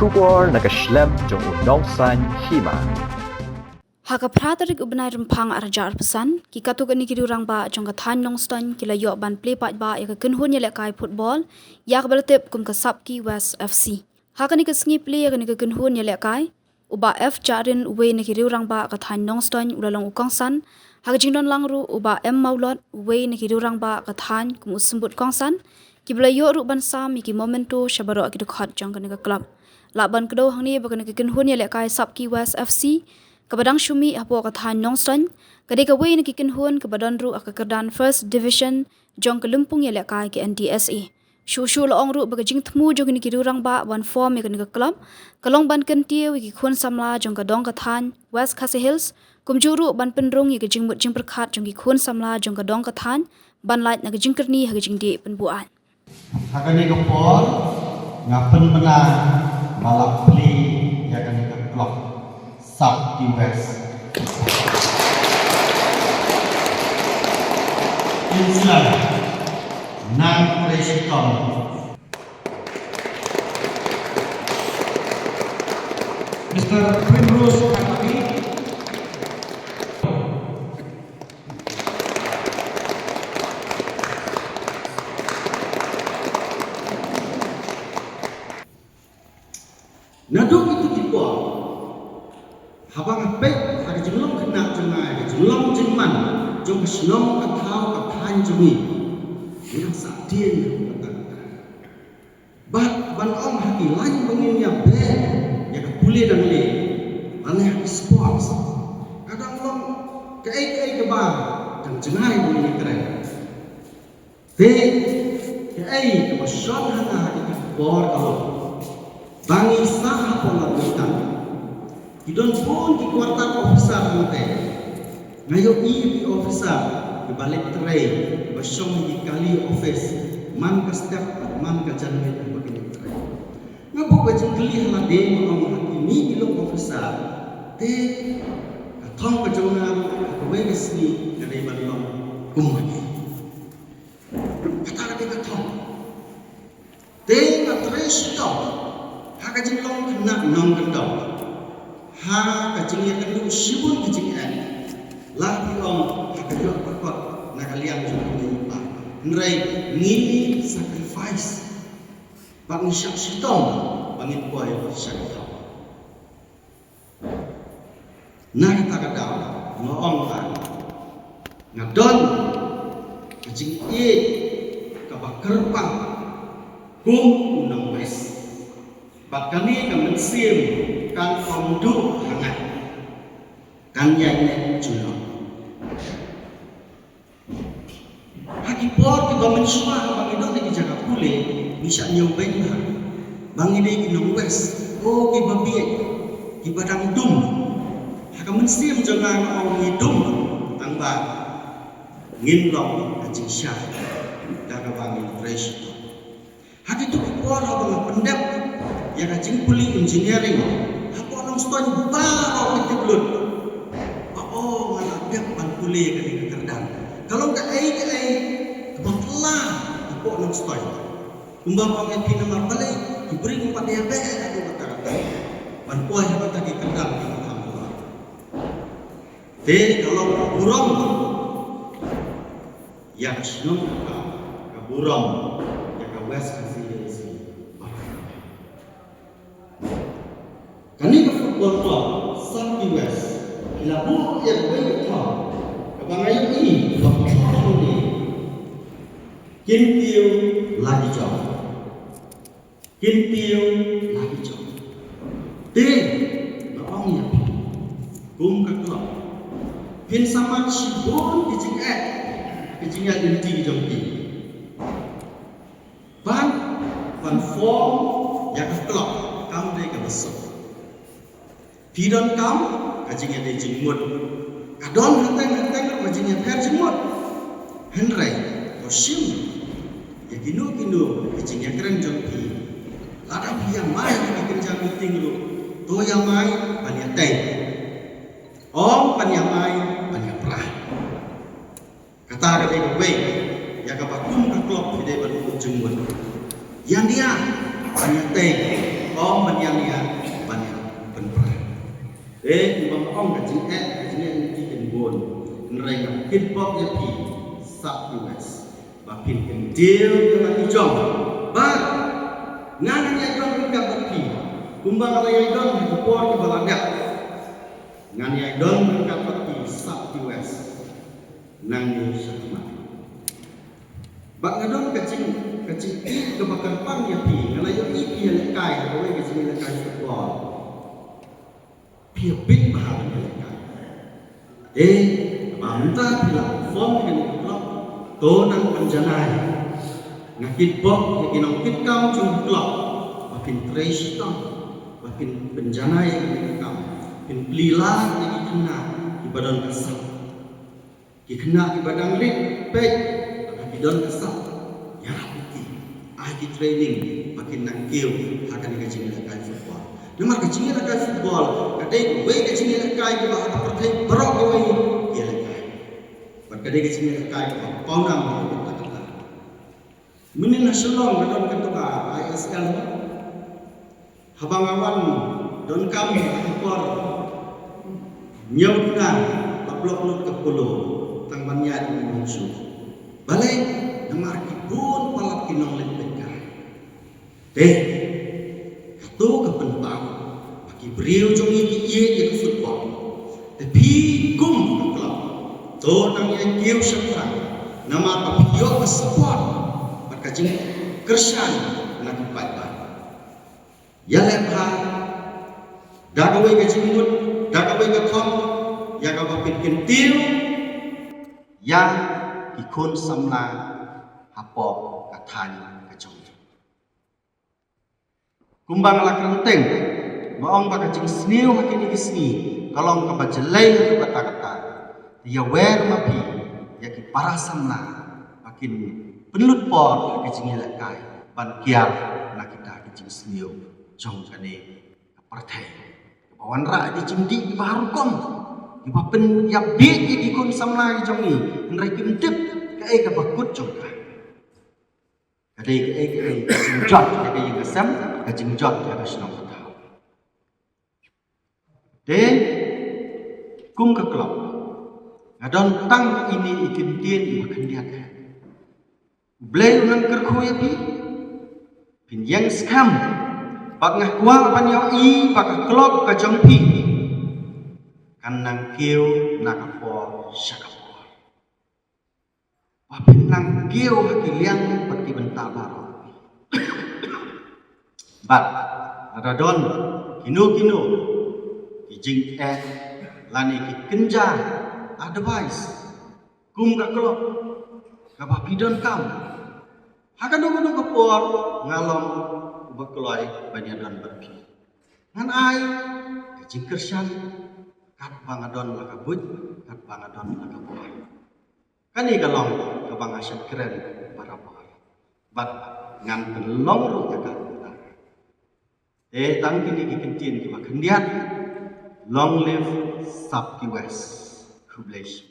Shubor nakaslem jong unongsan hima. Haka pratarik ubnai rempang arjar pesan ki katuk ani kidurang ba jong ka than nongstan ki la yo ban play pat ba ya ka kenhun yele kai football ya ka bertep kum ka sapki West FC. Haka ni ka sngi play ya ka ni ka kenhun yele kai uba F jarin uwe ni kidurang ba ka than nongstan ulalong ukongsan haka jingdon langru uba M maulot uwe ni kidurang ba ka than kum usembut kongsan ki bla yo ru ban sam ki momento shabaro ki dukhat jong ka ni ka club. Laban kedo hang ni ba ka ni ka kenhun yele kai sapki West FC kabadang shumi apo ka than nongstan kadeka wei ni kikin hun kabadon ru akakardan first division jong kalumpung yele kai ki NDSA shu loong ru baga jing thmu jong ni kirurang ba one form me ka club kalong ban kan tie wi ki khun samla jong ka dong ka than West Khasi Hills kumjuru ban penrong ye ka jing mut jing perkhat jong ki khun samla jong ka dong ka than ban lait na ka jing kerni ha ka jing de penbuan hakani ka por ngapen mena malak pli ya kan ka club South West. Inslan, Nang Presikon. Mr. Primrose Kakami. Naduk itu kita. Habang pek hari jelong kena jengai, jelong jeman, jom senong katau katan jemi. Yang saktian kata. Ban om hati lain bangin ya be, ya kapule dan le. Ane hati sports. Kadang long kei ke bar dan jengai bangin keren. Kei ke masyarakat hana hati bor kalau. Bangi sah pola bintang. Idon pun di kuartal officer nanti. Ngayo di officer di balik tray, bersong di kali office, man ke step, man ke jalan begini tray. Ngapa baju geli halade orang hakimi di lo officer? Katong kejongan kewe sini dari balong kumani. Kata lagi katong. Ngatray stop. Hakajin long kena nong kendong. Ha kacingnya kendu sibun kacingnya lah diom hakajok pakot nakaliang jumpa pa nrai ngini sacrifice bang syak sitong bangin boy syak tau nah kita kadang ngoong kan ngadon kacing e kabakar pang kum unang wes bakani kamen sim kan komdu hangat kan yang juno hakipor ke bamen semua bang itu di jaga pule bisa nyobain bang ide inong west oh ki babi ki badang dum hakamen sim jangan orang hidung tangba nginlong acing syah daga bang fresh haki tu kipor bang pendap yang acing puli engineering stone baru kita belum. Oh, malah dia panggulai ke kerdang. Kalau tak ke kebetulan ikut non stone. Umbang orang yang nama balik diberi empat dia ada kata-kata. Panpuai yang kata ke kerdang di Alhamdulillah. Kalau burung yang senang ke burung yang ke West Khasi Hills. Kani ke football club South West ila bu yang baik tau kebangayan ini football ini kintiu lagi jauh orang ya kum ke club pin sama sibon kecing identiti jompi ban form yang ke club kamu dia ke besok Pidon kam, kajingnya dia jengmut. Kadon henteng kajingnya per jengmut. Henry, kosim. Ya gino, kajingnya keren jengki. Lada yang mai yang kerja meeting lu. To yang mai, pania teh. Om pania mai, pania perah. Kata ada baik, ya kapakum ke klub dia baru jengmut. Yang dia banyak teh, banyak banyak penperah. Bang ong kajing kajing di embon, ngereng hitpop ya pi, sub US, bapin kendil dengan ijong, bar, ngan ya ijong ringkap bapin, kumbang ya ijong di kupor di balagak, ngan ya ijong ringkap bapin sub US, nang ni syakmat. Bak ngadon kacing kebakar pang ya pi, ngalayo iki ya lekai, boleh kacing lekai football. Pia big bahar ya lekai. Banta bilang form dengan klub, to nang penjanai. Ngakit bok, yakin kit kau cung klub, makin trash kau, makin penjanai yang kau, makin pelila yang kena ibadah kesal. Kena ibadah lit, baik. Don kesal, ya putih, IT training, makin nangkil, akan dikacing lekai football. Nama kacing lekai football, kadai gue kacing lekai ke bawah pertai berok gue ya lekai. Berkadai kacing lekai ke kau nama kata-kata. Minin nasional dalam ketua ISL, habang awan don kami impor nyaudan, lablok ke pulau, tangbannya di musuh. Balik namar kibun palap kinong lepeka. Katu kepenpang bagi beriu jong iki football. Tapi kum klub. To nang yang kiu syafran. Nama papiyo sport. Berkacing kersan nak paipan. Ya lepha. Dagawai kacing mut, dagawai kathom, ya kapapit kentil. Yang ikon samla hapok katanya kacung. Kumbang la kerenteng, maong bakacing sniu hakini kisni, kalong kabajelai kata-kata. Dia wer mapi, ya ki para samla, makin penulut por kacing lekai, ban kiar na kita kacing sniu, jong kane kapartai. Kawan ra di cimdi baru kom. Iba pen ya big ikon samla jong ni, nrai kimtip kai ka bakut jong ka. Kadai jingjot kadai yang kesam, ka jingjot ya ka senang tahu. Den kum ka klub. Ngadon tang ini ikin tien makan dia ka. Blay nang kerku ya pi. Pin yang skam. Bak ngah kuang pan yo i bak klub ka jong pi. Kanang kiu nakapor syakapor. Wapin nang kiu hakiliang pati bentabar. Bat radon kino kijing lani ki kenja advice kum ka klop ka papidon kam. Hakadong kapor ngalong bekloi banyadan berpi. Ngan ai kijing kersan kat bangadon lakabut, kat bangadon lakabuah. Kani kalong kabang asyad keren para bahar. Bat ngan pelong ru jaga. Tang kini kikentin ki makandiat. Long live Sub West. Who bless you.